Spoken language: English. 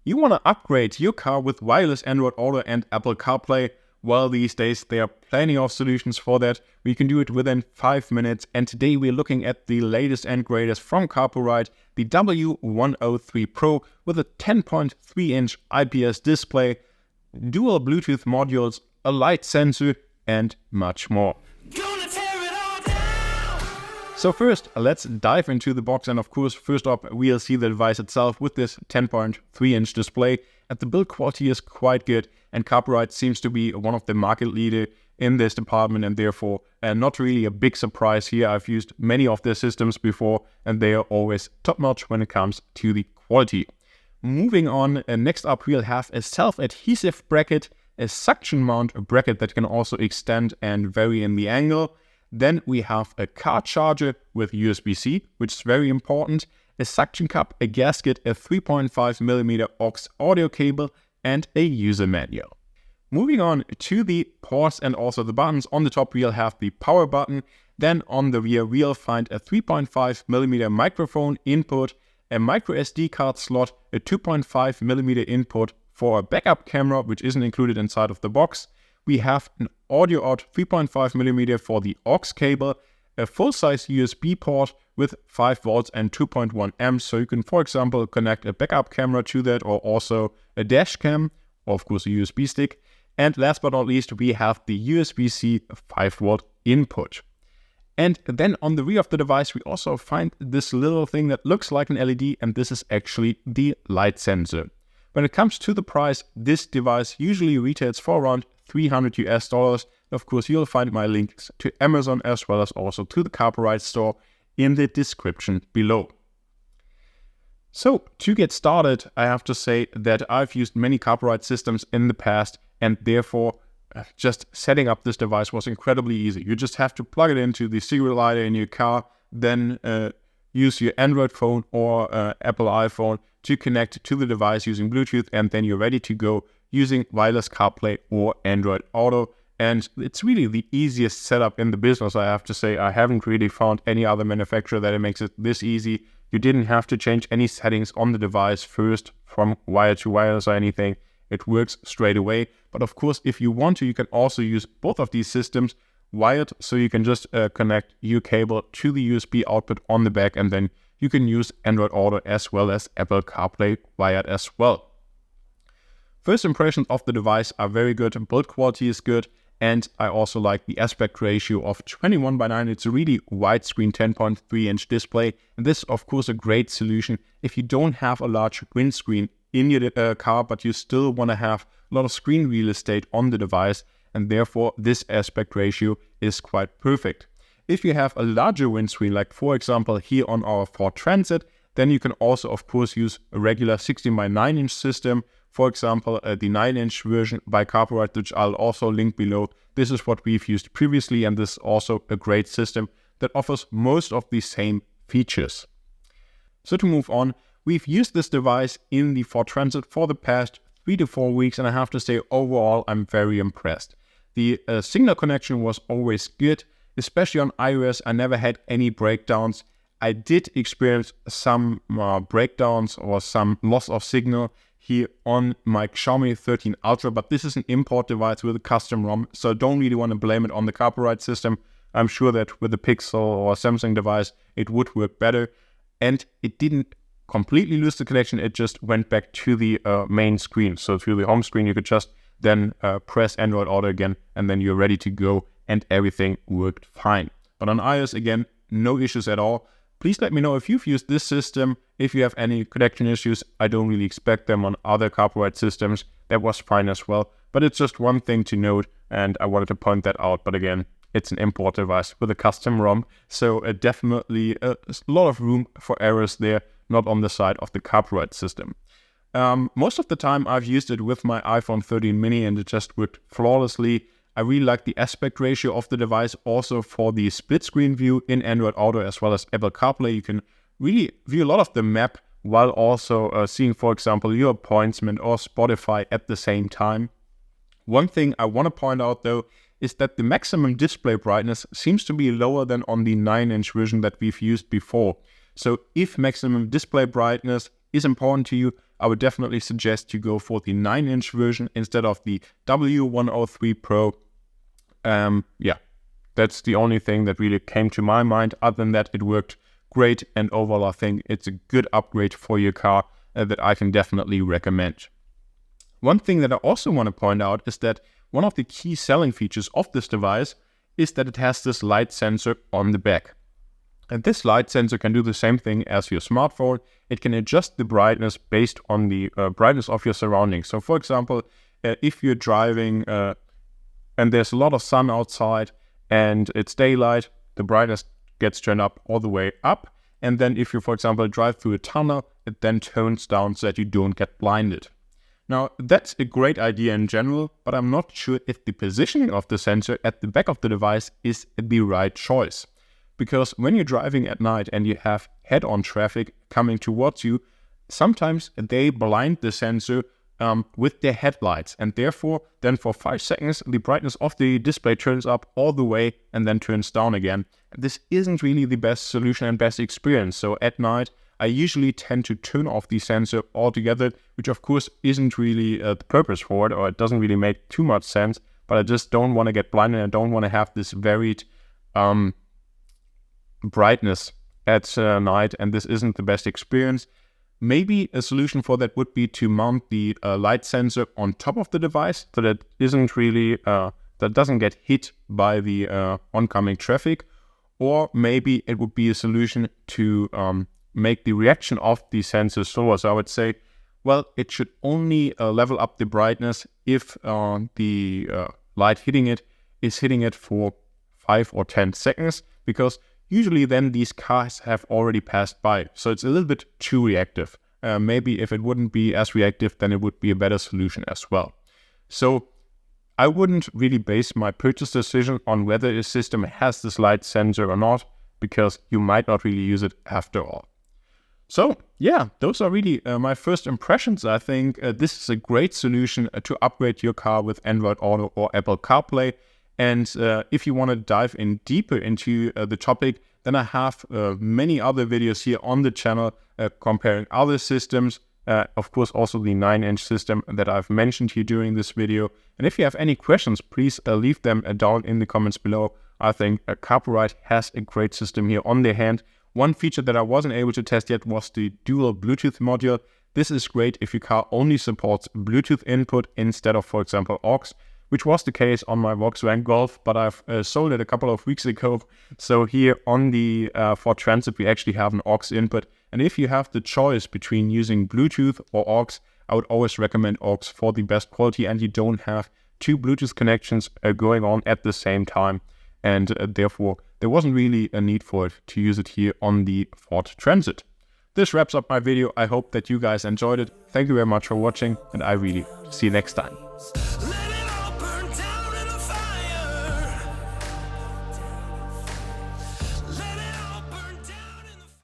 You want to upgrade your car with wireless Android Auto and Apple CarPlay? Well, these days there are plenty of solutions for that. We can do it within 5 minutes, and today we're looking at the latest and greatest from Carpuride, the W103 Pro with a 10.3-inch IPS display, dual Bluetooth modules, a light sensor, and much more. So first, let's dive into the box, and of course, first up, we'll see the device itself with this 10.3-inch display, and the build quality is quite good, and Carpuride seems to be one of the market leader in this department, and therefore not really a big surprise here. I've used many of their systems before, and they are always top-notch when it comes to the quality. Moving on, next up we'll have a self-adhesive bracket, a suction mount bracket that can also extend and vary in the angle. Then we have a car charger with USB-C, which is very important, a suction cup, a gasket, a 3.5mm aux audio cable, and a user manual. Moving on to the ports and also the buttons. On the top we'll have the power button. Then on the rear we'll find a 3.5mm microphone input, a micro SD card slot, a 2.5mm input for a backup camera, which isn't included inside of the box. We have an audio out 3.5mm for the aux cable, a full-size USB port with 5 volts and 2.1 amps, so you can, for example, connect a backup camera to that, or also a dash cam, or of course a USB stick. And last but not least, we have the USB-C 5-volt input. And then on the rear of the device, we also find this little thing that looks like an LED, and this is actually the light sensor. When it comes to the price, this device usually retails for around $300 US. Of course, you'll find my links to Amazon as well as also to the Carpuride store in the description below. So to get started, I have to say that I've used many Carpuride systems in the past, and therefore just setting up this device was incredibly easy. You just have to plug it into the serial lighter in your car, then use your Android phone or Apple iPhone to connect to the device using Bluetooth, and then you're ready to go using wireless CarPlay or Android Auto. And it's really the easiest setup in the business, I have to say. I haven't really found any other manufacturer that makes it this easy. You didn't have to change any settings on the device first from wire to wireless or anything. It works straight away. But of course, if you want to, you can also use both of these systems wired, so you can just connect your cable to the USB output on the back, and then you can use Android Auto as well as Apple CarPlay wired as well. First impressions of the device are very good, build quality is good, and I also like the aspect ratio of 21:9. It's a really widescreen 10.3-inch display, and this is of course a great solution if you don't have a large windscreen in your car, but you still want to have a lot of screen real estate on the device, and therefore this aspect ratio is quite perfect. If you have a larger windscreen, like for example here on our Ford Transit, then you can also of course use a regular 16:9-inch system. For example, the 9-inch version by Carpuride, which I'll also link below. This is what we've used previously, and this is also a great system that offers most of the same features. So to move on, we've used this device in the Ford Transit for the past 3 to 4 weeks, and I have to say overall I'm very impressed. The signal connection was always good, especially on iOS. I never had any breakdowns. I did experience some breakdowns or some loss of signal here on my Xiaomi 13 Ultra, but this is an import device with a custom ROM, so I don't really want to blame it on the Carpuride system. I'm sure that with the Pixel or Samsung device, it would work better, and it didn't completely lose the connection. It just went back to the main screen. So through the home screen, you could just then press Android Auto again, and then you're ready to go, and everything worked fine. But on iOS, again, no issues at all. Please let me know if you've used this system, if you have any connection issues. I don't really expect them on other Carpuride systems. That was fine as well. But it's just one thing to note, and I wanted to point that out. But again, it's an import device with a custom ROM, so definitely a lot of room for errors there, not on the side of the Carpuride system. Most of the time I've used it with my iPhone 13 mini, and it just worked flawlessly. I really like the aspect ratio of the device also for the split screen view in Android Auto as well as Apple CarPlay. You can really view a lot of the map while also seeing, for example, your appointment or Spotify at the same time. One thing I want to point out though is that the maximum display brightness seems to be lower than on the 9-inch version that we've used before. So if maximum display brightness is important to you, I would definitely suggest you go for the 9-inch version instead of the W103 Pro. Yeah, that's the only thing that really came to my mind. Other than that, it worked great, and overall I think it's a good upgrade for your car that I can definitely recommend. One thing that I also want to point out is that one of the key selling features of this device is that it has this light sensor on the back. And this light sensor can do the same thing as your smartphone. It can adjust the brightness based on the brightness of your surroundings. So for example, if you're driving and there's a lot of sun outside and it's daylight, the brightness gets turned up all the way up. And then if you, for example, drive through a tunnel, it then tones down so that you don't get blinded. Now, that's a great idea in general, but I'm not sure if the positioning of the sensor at the back of the device is the right choice. Because when you're driving at night and you have head-on traffic coming towards you, sometimes they blind the sensor with their headlights, and therefore then for 5 seconds the brightness of the display turns up all the way and then turns down again. This isn't really the best solution and best experience. So at night I usually tend to turn off the sensor altogether, which of course isn't really the purpose for it, or it doesn't really make too much sense, but I just don't want to get blinded. I don't want to have this varied brightness at night, and this isn't the best experience. Maybe a solution for that would be to mount the light sensor on top of the device so that isn't really that doesn't get hit by the oncoming traffic. Or maybe it would be a solution to make the reaction of the sensor slower. So I would say, well, it should only level up the brightness if the light hitting it is hitting it for 5 or 10 seconds, because usually then these cars have already passed by. So it's a little bit too reactive. Maybe if it wouldn't be as reactive, then it would be a better solution as well. So I wouldn't really base my purchase decision on whether a system has this light sensor or not, because you might not really use it after all. So yeah, those are really my first impressions. I think this is a great solution to upgrade your car with Android Auto or Apple CarPlay. And if you want to dive in deeper into the topic, then I have many other videos here on the channel comparing other systems. Of course, also the 9-inch system that I've mentioned here during this video. And if you have any questions, please leave them down in the comments below. I think Carpuride has a great system here on their hand. One feature that I wasn't able to test yet was the dual Bluetooth module. This is great if your car only supports Bluetooth input instead of, for example, aux, which was the case on my Volkswagen Golf, but I've sold it a couple of weeks ago. So here on the Ford Transit, we actually have an aux input. And if you have the choice between using Bluetooth or aux, I would always recommend aux for the best quality, and you don't have 2 Bluetooth connections going on at the same time. And therefore, there wasn't really a need for it to use it here on the Ford Transit. This wraps up my video. I hope that you guys enjoyed it. Thank you very much for watching, and I really see you next time.